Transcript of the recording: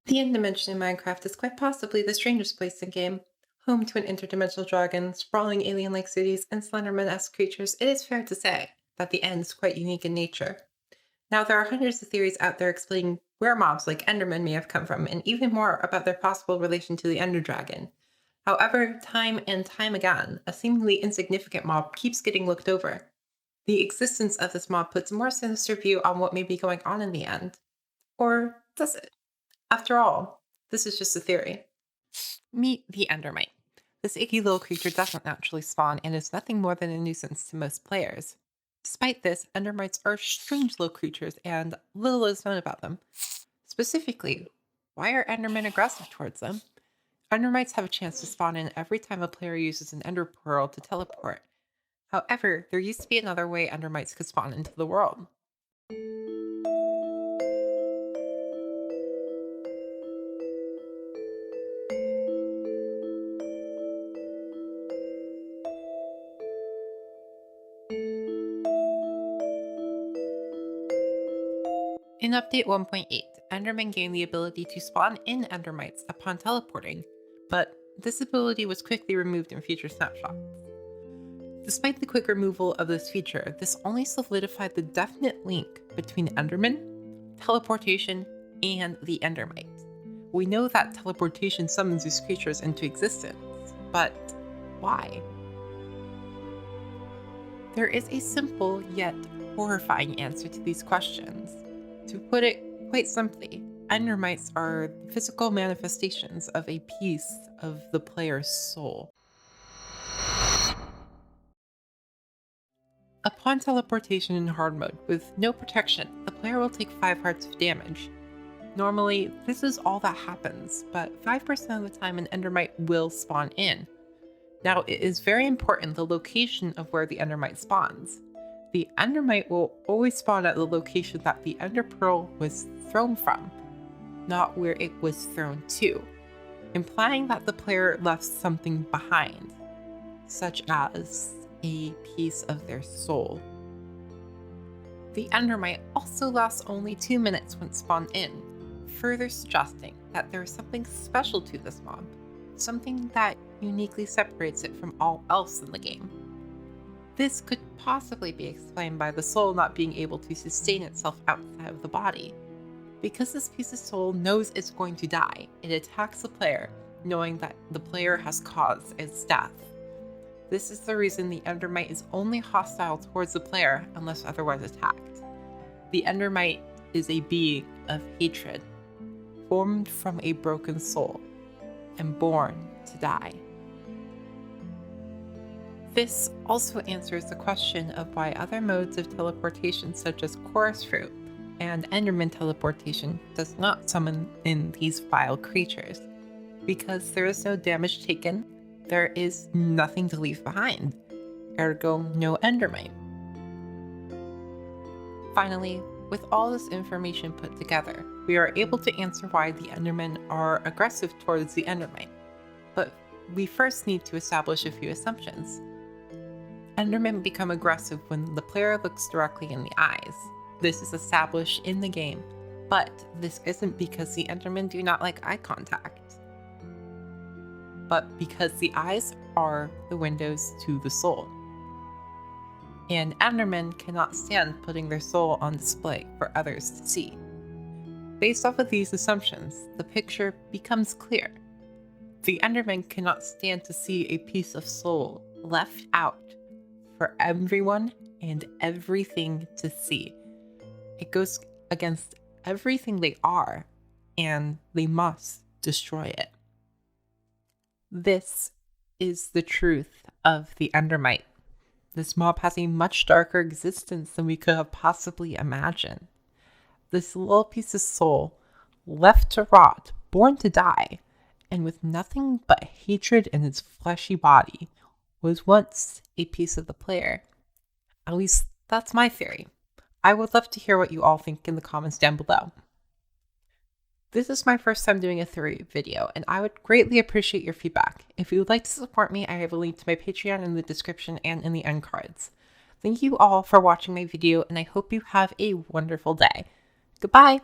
The end dimension in Minecraft is quite possibly the strangest place in game. Home to an interdimensional dragon, sprawling alien-like cities, and Slenderman-esque creatures, it is fair to say that the end is quite unique in nature. Now, there are hundreds of theories out there explaining where mobs like Endermen may have come from, and even more about their possible relation to the Ender Dragon. However, time and time again, a seemingly insignificant mob keeps getting looked over. The existence of this mob puts a more sinister view on what may be going on in the end. Or does it? After all, this is just a theory. Meet the Endermite. This icky little creature doesn't naturally spawn and is nothing more than a nuisance to most players. Despite this, Endermites are strange little creatures and little is known about them. Specifically, why are Endermen aggressive towards them? Endermites have a chance to spawn in every time a player uses an Ender Pearl to teleport. However, there used to be another way Endermites could spawn into the world. In Update 1.8, Endermen gained the ability to spawn in Endermites upon teleporting, but this ability was quickly removed in future snapshots. Despite the quick removal of this feature, this only solidified the definite link between Enderman, teleportation, and the Endermite. We know that teleportation summons these creatures into existence, but why? There is a simple yet horrifying answer to these questions. To put it quite simply, Endermites are physical manifestations of a piece of the player's soul. Upon teleportation in hard mode, with no protection, the player will take 5 hearts of damage. Normally, this is all that happens, but 5% of the time an Endermite will spawn in. Now, it is very important the location of where the Endermite spawns. The Endermite will always spawn at the location that the Ender Pearl was thrown from, not where it was thrown to, implying that the player left something behind, such as a piece of their soul. The Endermite also lasts only 2 minutes when spawned in, further suggesting that there is something special to this mob, something that uniquely separates it from all else in the game. This could possibly be explained by the soul not being able to sustain itself outside of the body. Because this piece of soul knows it's going to die, it attacks the player, knowing that the player has caused its death. This is the reason the Endermite is only hostile towards the player unless otherwise attacked. The Endermite is a being of hatred, formed from a broken soul, and born to die. This also answers the question of why other modes of teleportation such as Chorus Fruit and Enderman teleportation does not summon in these vile creatures. Because there is no damage taken, there is nothing to leave behind, ergo no Endermite. Finally, with all this information put together, we are able to answer why the Endermen are aggressive towards the Endermite. But we first need to establish a few assumptions. Endermen become aggressive when the player looks directly in the eyes. This is established in the game, but this isn't because the Endermen do not like eye contact, but because the eyes are the windows to the soul. And Endermen cannot stand putting their soul on display for others to see. Based off of these assumptions, the picture becomes clear. The Endermen cannot stand to see a piece of soul left out for everyone and everything to see. It goes against everything they are, and they must destroy it. This is the truth of the Endermite. This mob has a much darker existence than we could have possibly imagined. This little piece of soul, left to rot, born to die, and with nothing but hatred in its fleshy body, was once a piece of the player. At least that's my theory. I would love to hear what you all think in the comments down below. This is my first time doing a theory video, and I would greatly appreciate your feedback. If you would like to support me, I have a link to my Patreon in the description and in the end cards. Thank you all for watching my video, and I hope you have a wonderful day. Goodbye!